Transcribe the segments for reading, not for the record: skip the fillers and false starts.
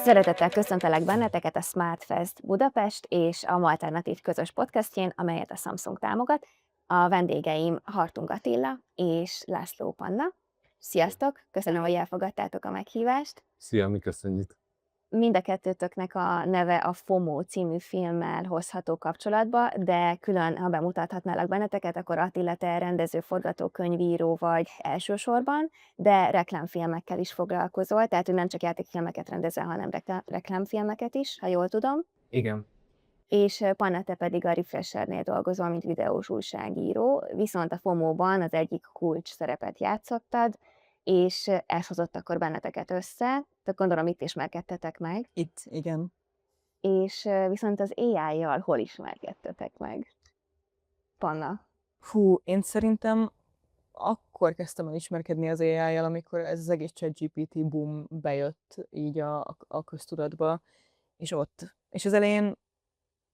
Szeretettel köszöntelek benneteket a Smart Fest Budapest és a Malternatív közös podcastjén, amelyet a Samsung támogat. A vendégeim Hartung Attila és László Panna. Sziasztok! Köszönöm, hogy elfogadtátok a meghívást. Szia, mi köszönjük. Mind a kettőtöknek a neve a FOMO című filmmel hozható kapcsolatba, de külön, ha bemutathatnálak benneteket, akkor Attila, te rendező, forgatókönyvíró vagy elsősorban, de reklámfilmekkel is foglalkozol, tehát hogy nem csak játékfilmeket rendezel, hanem reklámfilmeket is, ha jól tudom. Igen. És Panna, te pedig a Refreshernél dolgozol, mint videós újságíró, viszont a FOMO-ban az egyik kulcs szerepet játszottad, és ez hozott akkor benneteket össze, tehát gondolom itt ismerkedtetek meg. Itt, igen. És viszont az AI-jal hol ismerkedtetek meg? Panna. Én szerintem akkor kezdtem el ismerkedni az AI-jal, amikor ez az egész ChatGPT boom bejött így a köztudatba, és ott. És az elején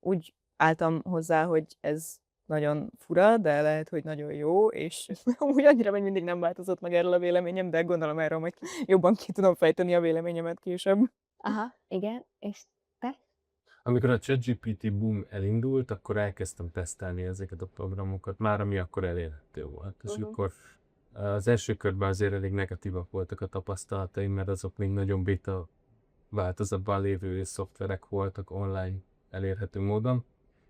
úgy álltam hozzá, hogy ez nagyon fura, de lehet, hogy nagyon jó, és úgy annyira még mindig nem változott meg erről a véleményem, de gondolom erről majd jobban ki tudom fejteni a véleményemet később. Aha, igen, és te? Amikor a ChatGPT boom elindult, akkor elkezdtem tesztelni ezeket a programokat, már ami akkor elérhető volt. És akkor az első körben azért elég negatívak voltak a tapasztalataim, mert azok még nagyon beta változatban lévő szoftverek voltak online elérhető módon.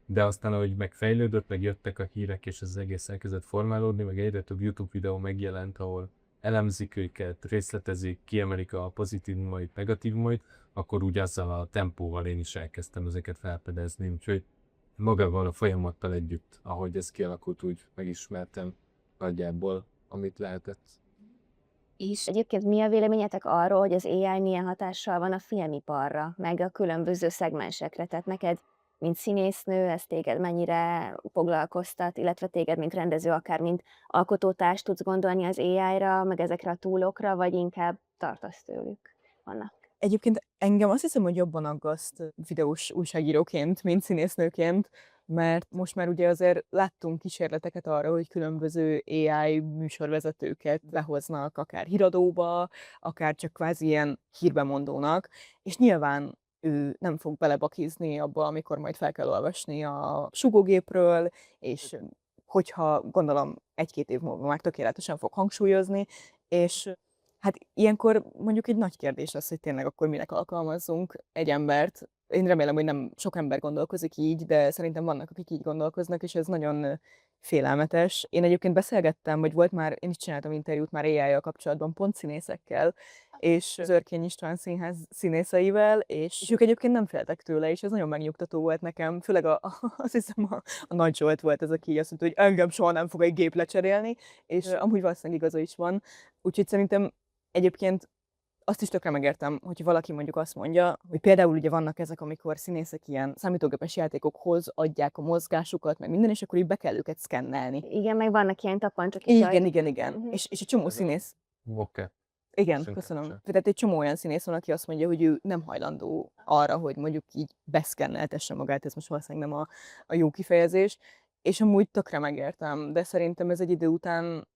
De aztán, ahogy megfejlődött, meg jöttek a hírek, és az egész elkezdett formálódni, meg egyre több YouTube videó megjelent, ahol elemzik őket, részletezik, kiemelik a pozitívumait, negatívumait, akkor úgy azzal a tempóval én is elkezdtem ezeket felfedezni, úgyhogy magával a folyamattal együtt, ahogy ez kialakult, úgy megismertem nagyjából, amit lehetett. És egyébként mi a véleményetek arról, hogy az AI milyen hatással van a filmiparra, meg a különböző szegmensekre? Tehát neked, mint színésznő, ez téged mennyire foglalkoztat, illetve téged, mint rendező, akár mint alkotótárs tudsz gondolni az AI-ra, meg ezekre a túlokra, vagy inkább tartasz tőlük? Vannak. Egyébként engem azt hiszem, hogy jobban aggaszt videós újságíróként, mint színésznőként, mert most már ugye azért láttunk kísérleteket arra, hogy különböző AI műsorvezetőket behoznak, akár híradóba, akár csak kvázi ilyen hírbemondónak, és nyilván ő nem fog belebakizni abba, amikor majd fel kell olvasni a sugógépről, és hogyha gondolom 1-2 év múlva már tökéletesen fog hangsúlyozni, és hát ilyenkor mondjuk egy nagy kérdés az, hogy tényleg akkor minek alkalmazzunk egy embert. Én remélem, hogy nem sok ember gondolkozik így, de szerintem vannak, akik így gondolkoznak, és ez nagyon félelmetes. Én egyébként beszélgettem, vagy volt már, én is csináltam interjút már AI-jal kapcsolatban, pont színészekkel, és Zörkény István színház színészeivel, és ők egyébként nem féltek tőle, és ez nagyon megnyugtató volt nekem, főleg azt hiszem a Nagy Zsolt volt ez, aki azt mondta, hogy engem soha nem fog egy gép lecserélni, és amúgy valószínűleg igaza is van. Úgyhogy szerintem egyébként azt is tökre megértem, hogyha valaki mondjuk azt mondja, hogy például ugye vannak ezek, amikor színészek ilyen számítógépes játékokhoz adják a mozgásukat, meg minden, és akkor így be kell őket szkennelni. Igen, meg vannak ilyen tapancsok is. Igen. És egy csomó színész... Voke. Igen, köszönöm. Tehát egy csomó olyan színész van, aki azt mondja, hogy ő nem hajlandó arra, hogy mondjuk így beszkenneltesse magát, ez most valószínűleg nem a jó kifejezés, és amúgy tökre megértem, de szerintem ez egy idő után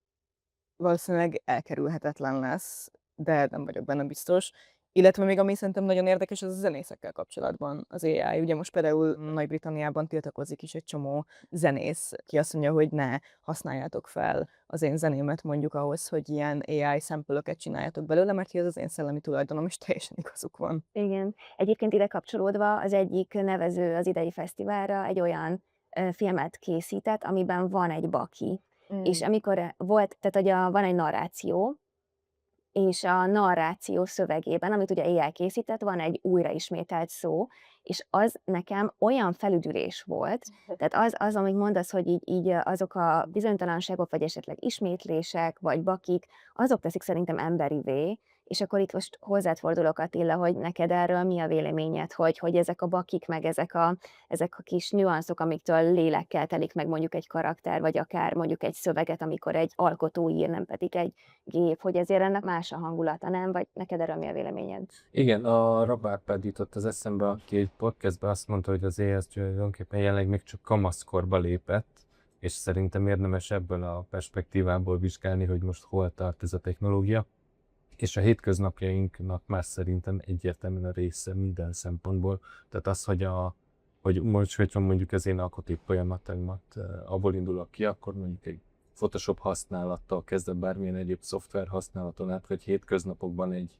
valószínűleg elkerülhetetlen lesz, de nem vagyok benne biztos. Illetve még ami szerintem nagyon érdekes, az a zenészekkel kapcsolatban az AI. Ugye most például Nagy-Britanniában tiltakozik is egy csomó zenész, ki azt mondja, hogy ne használjátok fel az én zenémet mondjuk ahhoz, hogy ilyen AI sample-öket csináljátok belőle, mert ez az én szellemi tulajdonom, és teljesen igazuk van. Igen. Egyébként ide kapcsolódva az egyik nevező az idei fesztiválra egy olyan filmet készített, amiben van egy baki. És amikor volt, tehát hogy van egy narráció, és a narráció szövegében, amit ugye AI készített, van egy újraismételt szó, és az nekem olyan felüdülés volt, tehát az amit mondasz, hogy így azok a bizonytalanságok, vagy esetleg ismétlések, vagy bakik, azok teszik szerintem emberivé, és akkor itt most hozzád fordulok, Attila, hogy neked erről mi a véleményed, hogy ezek a bakik, meg ezek a kis nüanszok, amiktől lélekkel telik meg mondjuk egy karakter, vagy akár mondjuk egy szöveget, amikor egy alkotó ír, nem pedig egy gép, hogy ezért ennek más a hangulata, nem? Vagy neked erről mi a véleményed? Igen, a Rabárpád jutott az eszembe, aki egy podcastben azt mondta, hogy az AI tulajdonképpen jelenleg még csak kamaszkorba lépett, és szerintem érdemes ebből a perspektívából vizsgálni, hogy most hol tart ez a technológia. és a hétköznapjainknak már szerintem egyértelműen a része minden szempontból. Tehát az, hogy most, hogyha mondjuk az én alkotói folyamataimat abból indulok ki, akkor mondjuk egy Photoshop használattal kezdve bármilyen egyéb szoftver használaton át, hogy hétköznapokban egy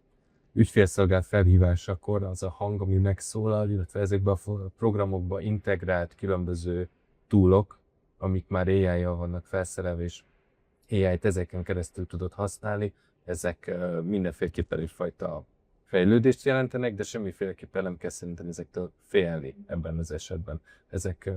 ügyfélszolgált felhívásakor az a hang, ami megszólal, illetve ezekben a programokban integrált különböző toolok, amik már AI-jal vannak felszerelve, és AI-t ezeken keresztül tudod használni, ezek mindenféleképpen egyfajta fejlődést jelentenek, de semmiféleképpen nem kell szerintem ezektől félni ebben az esetben. Ezek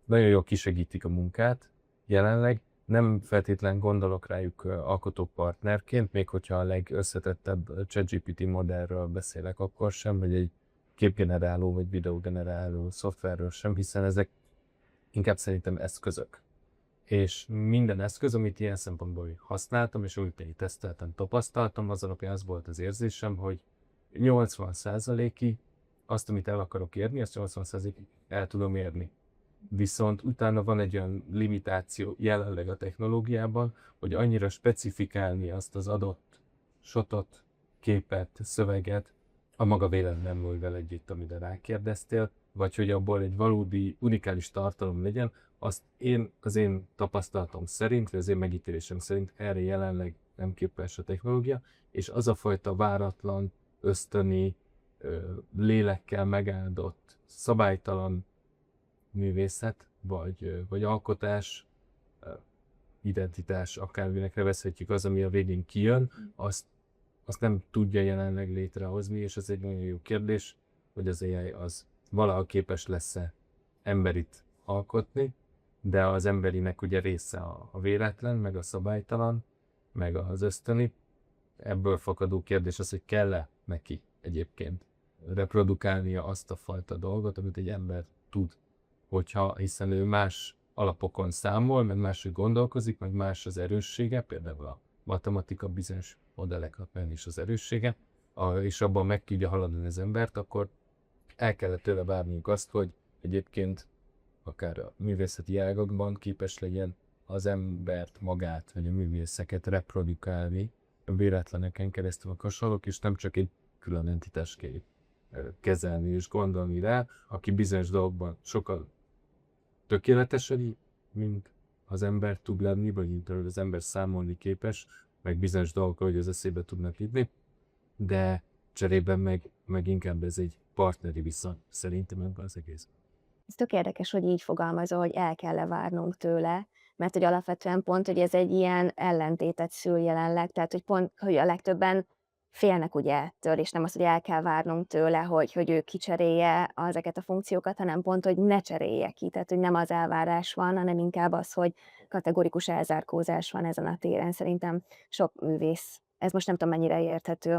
nagyon jól kisegítik a munkát jelenleg, nem feltétlen gondolok rájuk alkotópartnerként, még hogyha a legösszetettebb ChatGPT modellről beszélek, akkor sem, vagy egy képgeneráló vagy videógeneráló szoftverről sem, hiszen ezek inkább szerintem eszközök. És minden eszköz, amit ilyen szempontból használtam, és amit én teszteltem, tapasztaltam, az alapján az volt az érzésem, hogy 80%-ig azt, amit el akarok érni, azt 80%-ig el tudom érni. Viszont utána van egy olyan limitáció jelenleg a technológiában, hogy annyira specifikálni azt az adott shotot, képet, szöveget, a maga véleményemmel együtt, amire rákérdeztél, vagy hogy abból egy valódi, unikális tartalom legyen, azt az én tapasztalatom szerint, vagy az én megítélésem szerint erre jelenleg nem képes a technológia, és az a fajta váratlan, ösztöni, lélekkel megáldott, szabálytalan művészet, vagy alkotás, identitás, akárminek nevezhetjük, az, ami a végén kijön, azt nem tudja jelenleg létrehozni, és ez egy nagyon jó kérdés, hogy az AI az valaha képes lesz-e emberit alkotni, de az emberinek ugye része a véletlen, meg a szabálytalan, meg az ösztöni. Ebből fakadó kérdés az, hogy kell-e neki egyébként reprodukálnia azt a fajta dolgot, amit egy ember tud, hiszen ő más alapokon számol, meg máshogy gondolkozik, meg más az erőssége, például a matematika bizonyos modelleknek is az erőssége, és abban meg tudja haladni az embert, akkor el kellett tőle várnunk azt, hogy egyébként akár a művészeti ágakban képes legyen az embert magát, vagy a művészeket reprodukálni a véletleneken keresztül a hasonlók, és nem csak egy külön entitásként kezelni és gondolni rá, aki bizonyos dolgokban sokkal tökéletesebb, mint az ember tud lenni, vagy mint az ember számolni képes, meg bizonyos dolgokról, hogy az eszébe tudnak jutni, de cserében meg inkább ez egy partneri viszony szerintem ebben az egész. Ez tök érdekes, hogy így fogalmazol, hogy el kell-e várnunk tőle, mert hogy alapvetően pont, hogy ez egy ilyen ellentétet szül jelenleg, tehát hogy pont, hogy a legtöbben félnek ugye ettől, és nem az, hogy el kell várnunk tőle, hogy ő kicserélje ezeket a funkciókat, hanem pont, hogy ne cserélje ki, tehát hogy nem az elvárás van, hanem inkább az, hogy kategorikus elzárkózás van ezen a téren. Szerintem sok művész, ez most nem tudom mennyire érthető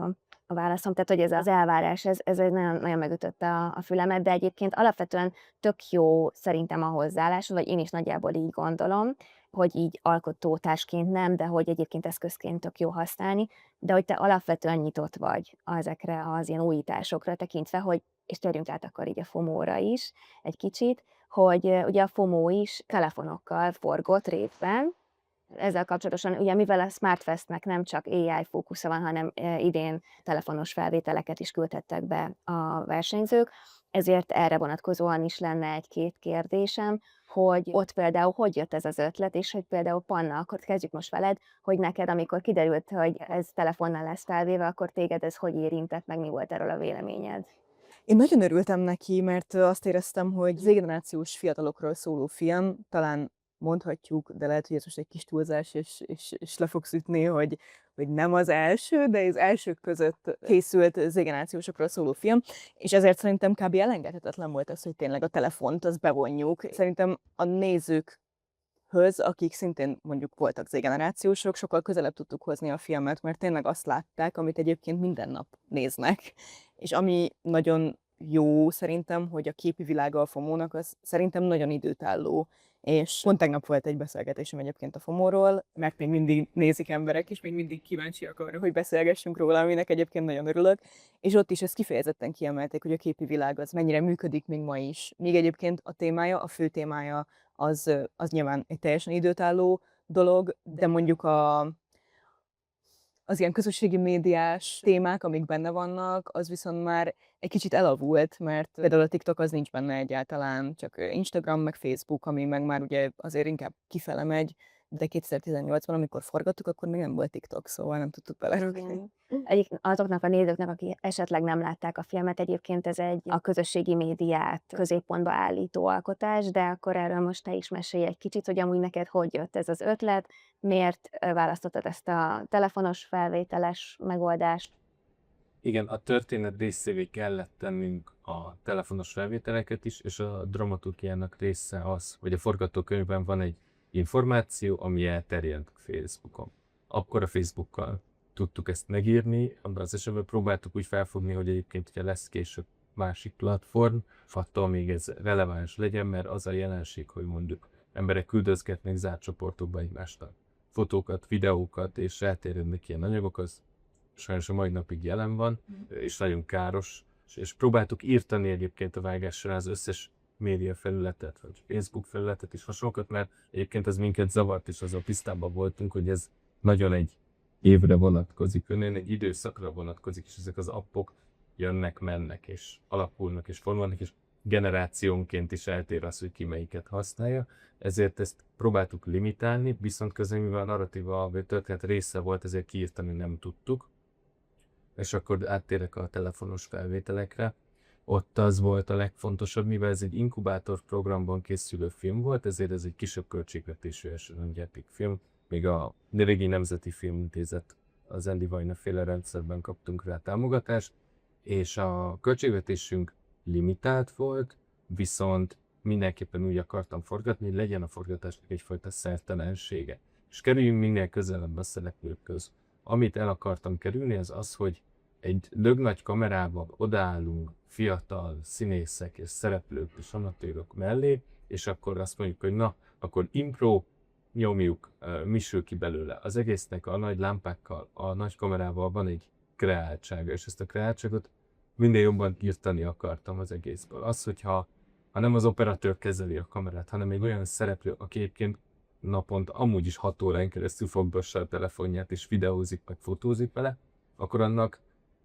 a válaszom, tehát hogy ez az elvárás, ez egy nagyon, nagyon megütötte a fülemet, de egyébként alapvetően tök jó szerintem a hozzáállás, vagy én is nagyjából így gondolom, hogy így alkotótársként nem, de hogy egyébként eszközként tök jó használni, de hogy te alapvetően nyitott vagy ezekre az ilyen újításokra tekintve, hogy, és térjünk át akkor így a FOMO-ra is egy kicsit, hogy ugye a FOMO is telefonokkal forgott részben, ezzel kapcsolatosan, ugye mivel a SmartFestnek nem csak AI fókusza van, hanem idén telefonos felvételeket is küldhettek be a versenyzők, ezért erre vonatkozóan is lenne egy-két kérdésem, hogy ott például hogy jött ez az ötlet, és hogy például Panna, akkor kezdjük most veled, hogy neked, amikor kiderült, hogy ez telefonnal lesz felvéve, akkor téged ez hogy érintett, meg mi volt erről a véleményed? Én nagyon örültem neki, mert azt éreztem, hogy Z-generációs fiatalokról szóló film, talán mondhatjuk, de lehet, hogy ez most egy kis túlzás, és le fogsz ütni, hogy nem az első, de az elsők között készült Z-generációsokról szóló film, és ezért szerintem kb. Elengedhetetlen volt az, hogy tényleg a telefont azt bevonjuk. Szerintem a nézőkhöz, akik szintén mondjuk voltak Z-generációsok, sokkal közelebb tudtuk hozni a filmet, mert tényleg azt látták, amit egyébként minden nap néznek. És ami nagyon jó szerintem, hogy a képi világa a FOMO-nak, az szerintem nagyon időtálló. És pont tegnap volt egy beszélgetésem egyébként a FOMO-ról, mert még mindig nézik emberek, és még mindig kíváncsiak arra, hogy beszélgessünk róla, aminek egyébként nagyon örülök. És ott is ezt kifejezetten kiemelték, hogy a képi világ az mennyire működik még ma is. Míg egyébként a témája, a fő témája az nyilván egy teljesen időtálló dolog, de mondjuk Az ilyen közösségi médiás témák, amik benne vannak, az viszont már egy kicsit elavult, mert például a TikTok az nincs benne egyáltalán, csak Instagram, meg Facebook, ami meg már ugye azért inkább kifele megy, de 2018-ban, amikor forgattuk, akkor még nem volt TikTok, szóval nem tudtuk belerakni. Igen. Azoknak a nézőknek, akik esetleg nem látták a filmet, egyébként ez a közösségi médiát középpontba állító alkotás, de akkor erről most te is mesélj egy kicsit, hogy amúgy neked hogy jött ez az ötlet, miért választottad ezt a telefonos felvételes megoldást? Igen, a történet részévé kellett tennünk a telefonos felvételeket is, és a dramaturgiának része az, hogy a forgatókönyvben van egy információ, ami elterjedt Facebookon. Akkor a Facebookkal tudtuk ezt megírni, abban az esetben próbáltuk úgy felfogni, hogy egyébként, hogyha lesz később másik platform, attól még ez releváns legyen, mert az a jelenség, hogy mondjuk emberek küldözgetnek zárt csoportokba egymásnak fotókat, videókat, és elterjednek ilyen anyagok, az sajnos a mai napig jelen van, és nagyon káros, és próbáltuk írtani egyébként a vágással az összes média felületet, vagy Facebook felületet és hasonlókat, mert egyébként ez minket zavart, és azzal tisztában voltunk, hogy ez nagyon egy évre vonatkozik, egy időszakra vonatkozik, és ezek az appok jönnek, mennek, és alakulnak, és formálnak, és generációnként is eltér az, hogy ki melyiket használja, ezért ezt próbáltuk limitálni, viszont közben, mivel a narratíva, vagy történet része volt, ezért kiírtani nem tudtuk. És akkor áttérek a telefonos felvételekre. Ott az volt a legfontosabb, mivel ez egy inkubátor programban készülő film volt, ezért ez egy kisebb költségvetésű epic film. Még a régi Nemzeti Filmintézet, az Andy Vajna féle rendszerben kaptunk rá támogatást, és a költségvetésünk limitált volt, viszont mindenképpen úgy akartam forgatni, hogy legyen a forgatásnak egyfajta szertelensége. És kerüljünk minél közelebb a szereplőkhöz. Amit el akartam kerülni, az az, hogy egy dögnagy kamerával odaállunk fiatal színészek és szereplők és amatőrök mellé, és akkor azt mondjuk, hogy na, akkor impro, nyomjuk, mi sül ki belőle. Az egésznek a nagy lámpákkal, a nagy kamerával van egy kreáltsága, és ezt a kreáltságot minél jobban írtani akartam az egészből. Az, hogyha nem az operatőr kezeli a kamerát, hanem egy olyan szereplő, aki egyébként naponta amúgy is 6 órán keresztül fogdossa a telefonját és videózik, meg fotózik vele, akkor annak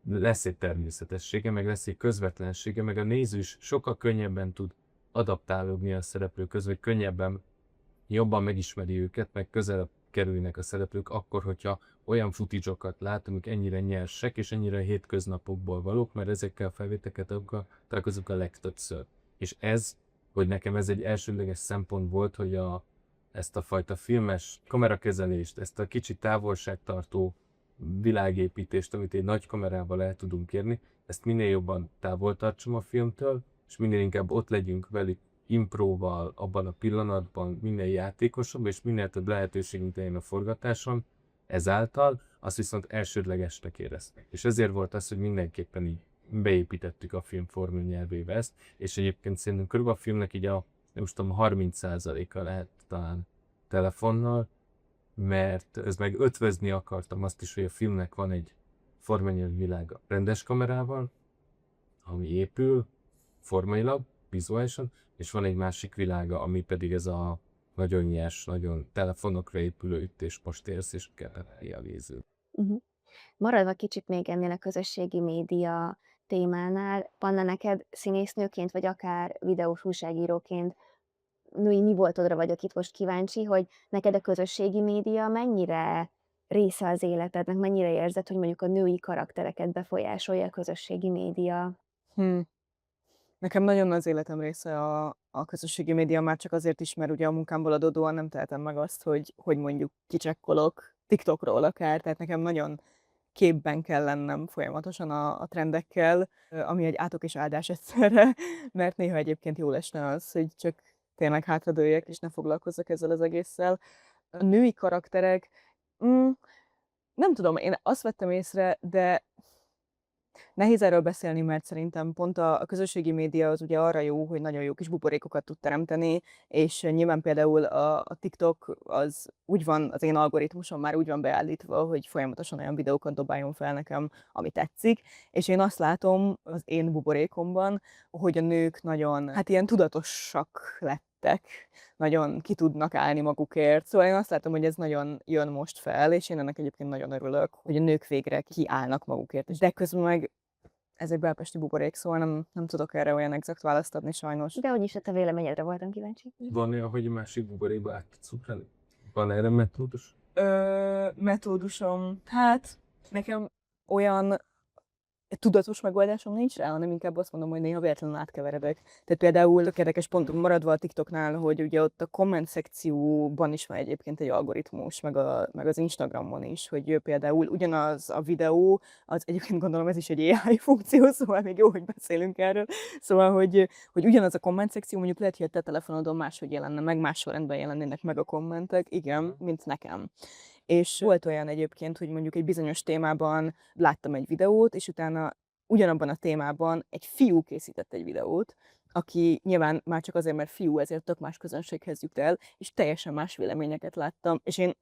lesz egy természetessége, meg lesz egy közvetlensége, meg a néző is sokkal könnyebben tud adaptálódni a szereplőkhöz, vagy könnyebben jobban megismeri őket, meg közelebb kerülnek a szereplők akkor, hogyha olyan footage-okat lát, amik ennyire nyersek, és ennyire hétköznapokból valók, mert ezekkel a felvételeket találkozunk a legtöbbször. És ez, hogy nekem ez egy elsődleges szempont volt, hogy ezt a fajta filmes kamerakezelést, ezt a kicsit távolságtartó világépítést, amit egy nagy kamerával el tudunk érni, ezt minél jobban távol tartsam a filmtől, és minél inkább ott legyünk velük impróval abban a pillanatban, minél játékosabb, és minél több lehetőségünk legyen a forgatáson, ezáltal azt viszont elsődlegesnek éreztek. És ezért volt az, hogy mindenképpen így beépítettük a film formanyelvébe ezt, és egyébként szerintem körülbelül a filmnek így most tudom, 30%-a lehet talán telefonnal, mert ez meg ötvözni akartam azt is, hogy a filmnek van egy formanyelvű világa rendes kamerával, ami épül formailag, vizuálisan, és van egy másik világa, ami pedig ez a nagyon nyers, nagyon telefonokra épülő itt és most érsz, és kell realizálni. Maradva kicsit még ennél a közösségi média témánál, Panna, neked színésznőként, vagy akár videós újságíróként női mi voltodra vagyok itt most kíváncsi, hogy neked a közösségi média mennyire része az életednek, mennyire érzed, hogy mondjuk a női karaktereket befolyásolja a közösségi média? Nekem nagyon az életem része a közösségi média, már csak azért is, mert ugye a munkámból adódóan nem tehetem meg azt, hogy mondjuk kicsekkolok TikTokról akár, tehát nekem nagyon képben kell lennem folyamatosan a trendekkel, ami egy átok és áldás egyszerre, mert néha egyébként jól esne az, hogy csak tényleg hátradőljek, és ne foglalkozzak ezzel az egésszel. A női karakterek, nem tudom, én azt vettem észre, de nehéz erről beszélni, mert szerintem pont a közösségi média az ugye arra jó, hogy nagyon jó kis buborékokat tud teremteni, és nyilván például a TikTok az úgy van, az én algoritmusom már úgy van beállítva, hogy folyamatosan olyan videókat dobáljon fel nekem, ami tetszik, és én azt látom az én buborékomban, hogy a nők nagyon, hát ilyen tudatosak lettek, nagyon ki tudnak állni magukért. Szóval én azt látom, hogy ez nagyon jön most fel, és én ennek egyébként nagyon örülök, hogy a nők végre kiállnak magukért. De közben meg ez egy belpesti buborék, szóval nem tudok erre olyan exakt választ adni sajnos. De úgyis a te véleményedre voltam kíváncsi. Van olyan, hogy a másik buborékba át tudsz ugrani? Van erre metódus? Metódusom, hát nekem olyan tudatos megoldásom nincs rá, hanem inkább azt mondom, hogy néha véletlenül átkeveredek. Tehát például tök érdekes pont maradva a TikToknál, hogy ugye ott a komment szekcióban is van egyébként egy algoritmus, meg az Instagramon is, hogy például ugyanaz a videó, az egyébként gondolom ez is egy AI funkció, szóval még jó, hogy beszélünk erről. Szóval, hogy ugyanaz a komment szekció, mondjuk lehet, hogy a te telefonodon máshogy jelenne meg, más sorrendben jelennének meg a kommentek, igen, mint nekem. És volt olyan egyébként, hogy mondjuk egy bizonyos témában láttam egy videót, és utána ugyanabban a témában egy fiú készített egy videót, aki nyilván már csak azért, mert fiú, ezért tök más közönséghez jut el, és teljesen más véleményeket láttam, és én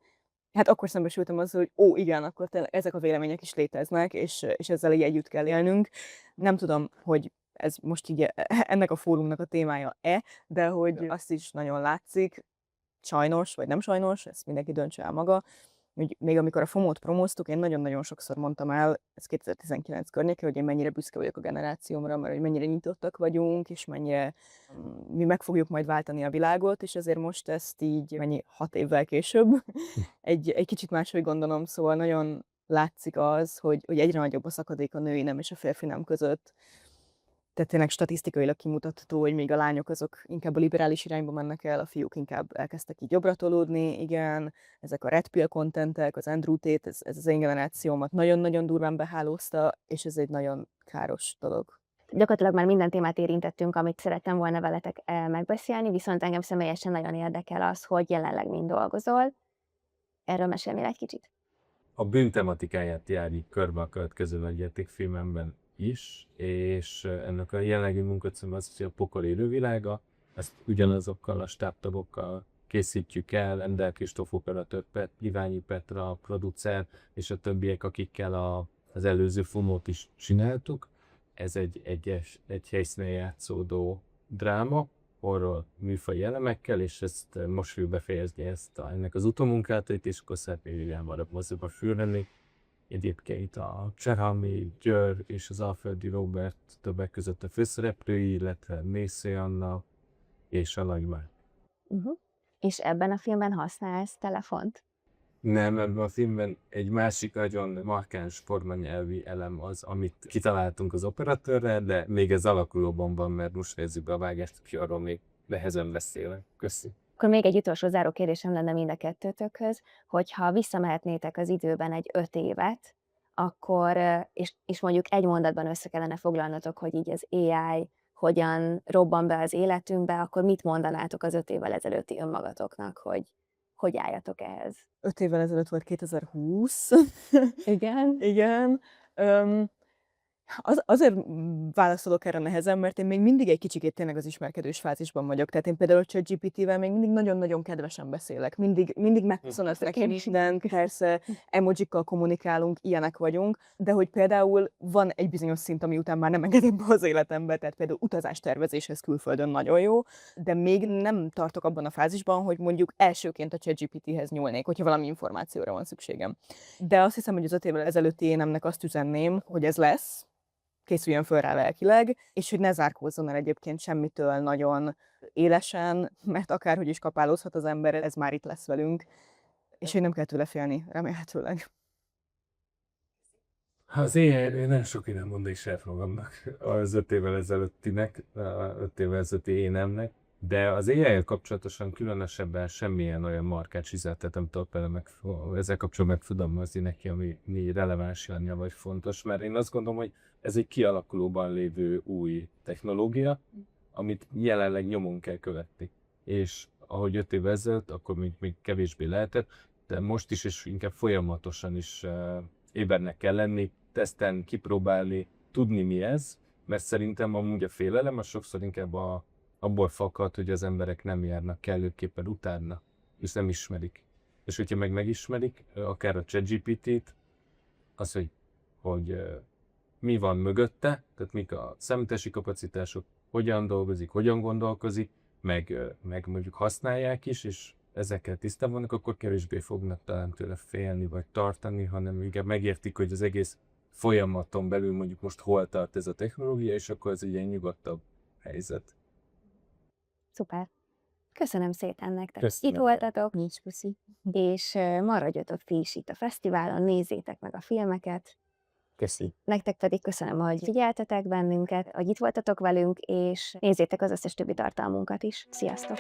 hát akkor szembesültem azzal, hogy igen, akkor tényleg ezek a vélemények is léteznek, és ezzel így együtt kell élnünk. Nem tudom, hogy ez most így ennek a fórumnak a témája-e, de hogy azt is nagyon látszik, sajnos, vagy nem sajnos, ezt mindenki döntse el maga, hogy még amikor a FOMO-t promóztuk, én nagyon-nagyon sokszor mondtam el, ez 2019 környéke, hogy én mennyire büszke vagyok a generációmra, mert hogy mennyire nyitottak vagyunk, és mennyire mi meg fogjuk majd váltani a világot, és ezért most ezt így 6 évvel később egy kicsit máshogy gondolom, szóval nagyon látszik az, hogy egyre nagyobb a szakadék a női nem és a férfi nem között. Tehát tényleg statisztikailag kimutatható, hogy még a lányok azok inkább a liberális irányba mennek el, a fiúk inkább elkezdtek így jobbra tolódni, igen, ezek a Red Pill contentek, az Andrew Tate, ez az én generációmat nagyon-nagyon durván behálózta, és ez egy nagyon káros dolog. Gyakorlatilag már minden témát érintettünk, amit szerettem volna veletek megbeszélni, viszont engem személyesen nagyon érdekel az, hogy jelenleg mind dolgozol. Erről mesélnél egy kicsit? A bűn tematikáját járjuk körbe a következő nagyjátékfilmemben is, és ennek a jelenlegi munkacím az, hogy a Pokol élővilága, ezt ugyanazokkal a stábtagokkal készítjük el, Ender Kristóf operatőr, Iványi Petra, a producer, és a többiek, akikkel az előző FOMO-t is csináltuk. Ez egy helyszínen játszódó dráma, horror műfai elemekkel, és ezt most fogjuk befejezni ennek az utómunkát, és akkor szeretnék ilyenvarabb moziba fürlenni. Egyébként a Cserhalmi Győr és az Alföldi Róbert többek között a főszereplői, illetve Mésző Anna és a Nagymár. És ebben a filmben használsz telefont? Nem, ebben a filmben egy másik nagyon markáns formanyelvi elem az, amit kitaláltunk az operatőrrel, de még ez alakulóban van, mert most fejezzük be a vágást, úgyhogy arról még nehezen beszélek. Köszi. Akkor még egy utolsó záró kérdésem lenne mind a kettőtökhöz, hogyha visszamehetnétek az időben egy 5 évet, akkor, és mondjuk egy mondatban össze kellene foglalnatok, hogy így az AI hogyan robban be az életünkbe, akkor mit mondanátok az 5 évvel ezelőtti önmagatoknak, hogy álljatok ehhez? 5 évvel ezelőtt volt 2020. Igen. Igen. Azért válaszolok erre nehezen, mert én még mindig egy kicsikét tényleg az ismerkedős fázisban vagyok. Tehát én például a ChatGPT-vel még mindig nagyon-nagyon kedvesen beszélek. Mindig megköszönök neki mindent, persze emojikkal kommunikálunk, ilyenek vagyunk, de hogy például van egy bizonyos szint, ami után már nem engedem be az életembe, tehát például utazástervezéshez külföldön nagyon jó, de még nem tartok abban a fázisban, hogy mondjuk elsőként a ChatGPT-hez nyúlnék, hogyha valami információra van szükségem. De azt hiszem, hogy az 5 évvel ezelőtti énemnek azt üzenném, hogy ez lesz, készüljön föl rá lelkileg, és hogy ne zárkózzon el egyébként semmitől nagyon élesen, mert akárhogy is kapálózhat az ember, ez már itt lesz velünk, és hogy nem kell tőle félni, remélhetőleg. Az AI-ről nem sok ide mondani magamnak az 5 évvel ezelőttinek, 5 évvel ezelőtti énemnek, de az AI-jel kapcsolatosan különösebben semmilyen olyan markáns üzenetet nem tudok vele ezzel kapcsolatban megfogalmazni neki, ami releváns lenne vagy fontos, mert én azt gondolom, hogy ez egy kialakulóban lévő új technológia, amit jelenleg nyomon kell követni. És ahogy 5 évvel ezelőtt, akkor még kevésbé lehetett, de most is, és inkább folyamatosan is ébernek kell lenni, tesztelni, kipróbálni, tudni mi ez, mert szerintem amúgy a félelem az sokszor inkább abból fakad, hogy az emberek nem járnak kellőképpen utána, és nem ismerik. És hogyha megismerik, akár a ChatGPT-t, az, hogy mi van mögötte, tehát mik a számítási kapacitások, hogyan dolgozik, hogyan gondolkozik, meg mondjuk használják is, és ezekkel tisztában vannak, akkor kevésbé fognak talán tőle félni vagy tartani, hanem inkább megértik, hogy az egész folyamaton belül mondjuk most hol tart ez a technológia, és akkor ez egy ilyen nyugodtabb helyzet. Szuper. Köszönöm szépen nektek. Köszönöm. Itt voltatok, Nincs puszi. és maradjatok ti is itt a fesztiválon, nézzétek meg a filmeket. Köszi. Nektek pedig köszönöm, hogy figyeltetek bennünket, hogy itt voltatok velünk, és nézzétek az összes többi tartalmunkat is. Sziasztok!